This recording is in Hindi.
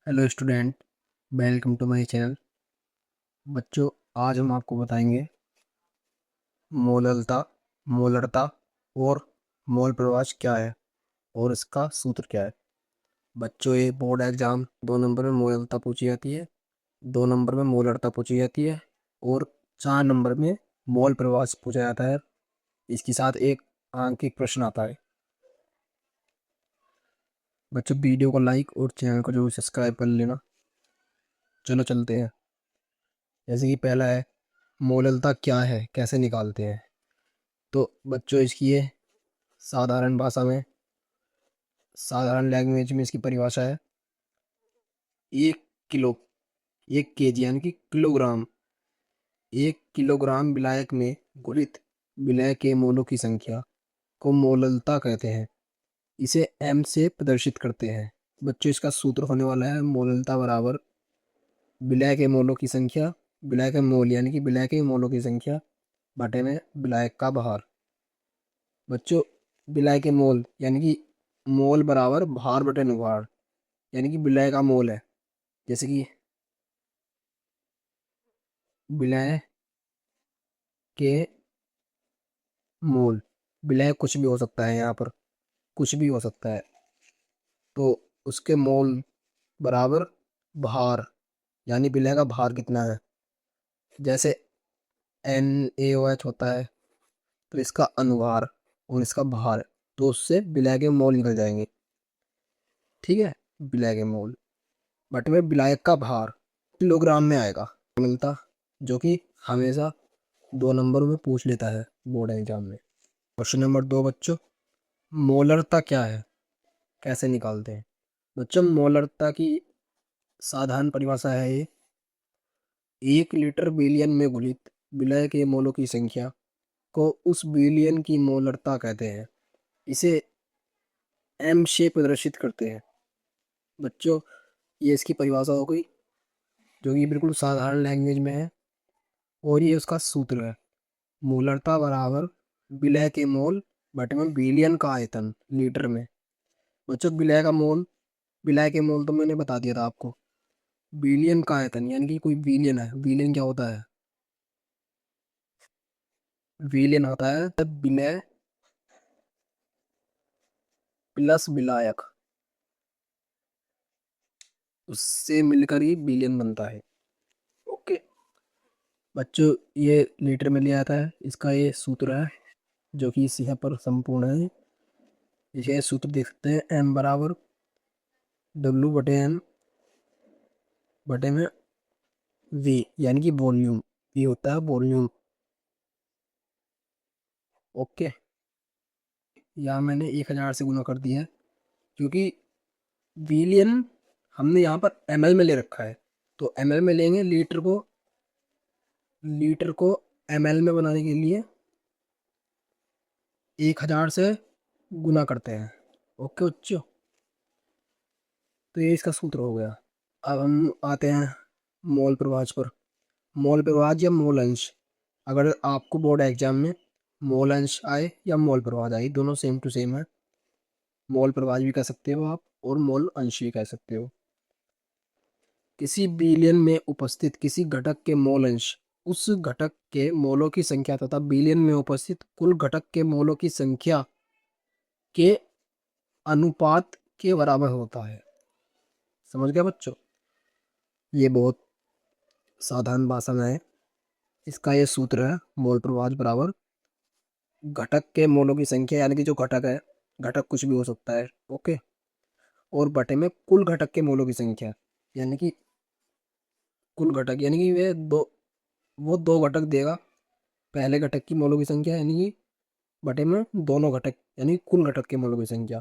Hello student, welcome to my channel. बच्चों, आज हम आपको बताएंगे मोललता, मोलरता और मोल प्रवाज क्या है और इसका सूत्र क्या है। बच्चों, ये बोर्ड एग्जाम 2 नंबर में मोललता पूछी जाती है, 2 नंबर में मोलरता पूछी जाती है और 4 नंबर में मोल प्रवाज पूछा जाता है। इसके साथ एक आंकिक प्रश्न आता है। बच्चों, वीडियो को लाइक और चैनल को जरूर सब्सक्राइब कर लेना। चलो चलते हैं। जैसे कि पहला है, मोललता क्या है, कैसे निकालते हैं। तो बच्चों, इसकी ये साधारण भाषा में, साधारण लैंग्वेज में इसकी परिभाषा है। 1 किलो, 1 केजी यानी कि किलोग्राम, 1 किलोग्राम विलायक में घुलित विलय के मोलों की संख्या को मोललता कहते हैं। इसे एम से प्रदर्शित करते हैं। बच्चों, इसका सूत्र होने वाला है मोललता बराबर विलय के मोलों की संख्या, विलय के मोल यानी कि विलय के मोलों की संख्या बटे में विलायक का भार। बच्चों, विलय के मोल यानी कि मोल बराबर भार बटे अनुभार, यानी कि विलय का मोल है। जैसे कि विलय के मोल, विलय कुछ भी हो सकता है, यहाँ पर कुछ भी हो सकता है, तो उसके मोल बराबर भार, यानी विलय का भार कितना है। जैसे NaOH होता है, तो इसका अनुभार और इसका भार, तो उससे विलय के मोल निकल जाएंगे। ठीक है, विलय के मोल बट में विलायक का भार किलोग्राम में आएगा मिलता, जो कि हमेशा 2 नंबर में पूछ लेता है बोर्ड एग्जाम में। क्वेश्चन नंबर 2 बच्चों, मोलरता क्या है, कैसे निकालते हैं। बच्चों, मोलरता की साधारण परिभाषा है ये, 1 लीटर बिलियन में घुलित विलय के मोलों की संख्या को उस बिलियन की मोलरता कहते हैं। इसे एम से प्रदर्शित करते हैं। बच्चों, ये इसकी परिभाषा हो गई, जो कि बिल्कुल साधारण लैंग्वेज में है, और ये उसका सूत्र है। मोलरता बराबर विलय के मोल बटे में बिलियन का आयतन लीटर में। बच्चों, विलय के मोल तो मैंने बता दिया था आपको। बिलियन का आयतन यानी कि कोई बिलियन है, बिलियन क्या होता है, बिलियन होता है विलय प्लस विलायक, उससे मिलकर ही बिलियन बनता है। ओके बच्चों, ये लीटर में लिया आता है, इसका ये सूत्र है जो कि इस यहाँ पर संपूर्ण है। इसे सूत्र देख सकते हैं, एम बराबर W/N बटे में वी, यानी कि वॉल्यूम। वी होता है वॉल्यूम। ओके, यहाँ मैंने 1000 से गुना कर दिया है, क्योंकि बिलियन हमने यहाँ पर ml में ले रखा है, तो ml में लेंगे। लीटर को ml में बनाने के लिए 1000 से गुना करते हैं। ओके बच्चों, तो ये इसका सूत्र हो गया। अब हम आते हैं मोल प्रवाज पर। मोल प्रवाज या मोल अंश, अगर आपको बोर्ड एग्जाम में मोल अंश आए या मोल प्रवाज आए, दोनों सेम टू सेम है। मोल प्रवाज भी कह सकते हो आप और मोल अंश भी कह सकते हो। किसी बिलियन में उपस्थित किसी घटक के मोल अंश उस घटक के मोलों की संख्या तथा बिलियन में उपस्थित कुल घटक के मोलों की संख्या के अनुपात के बराबर होता है। समझ गया बच्चों, ये बहुत साधारण भाषा में है। इसका ये सूत्र है, मोल प्रवाज बराबर घटक के मोलों की संख्या, यानी कि जो घटक है, घटक कुछ भी हो सकता है। ओके, और बटे में कुल घटक के मोलों की संख्या, यानी कि कुल घटक, यानी कि वो दो घटक देगा। पहले घटक की मोलों की संख्या यानी कि बटे में दोनों घटक, यानी कुल घटक के मोलों की संख्या।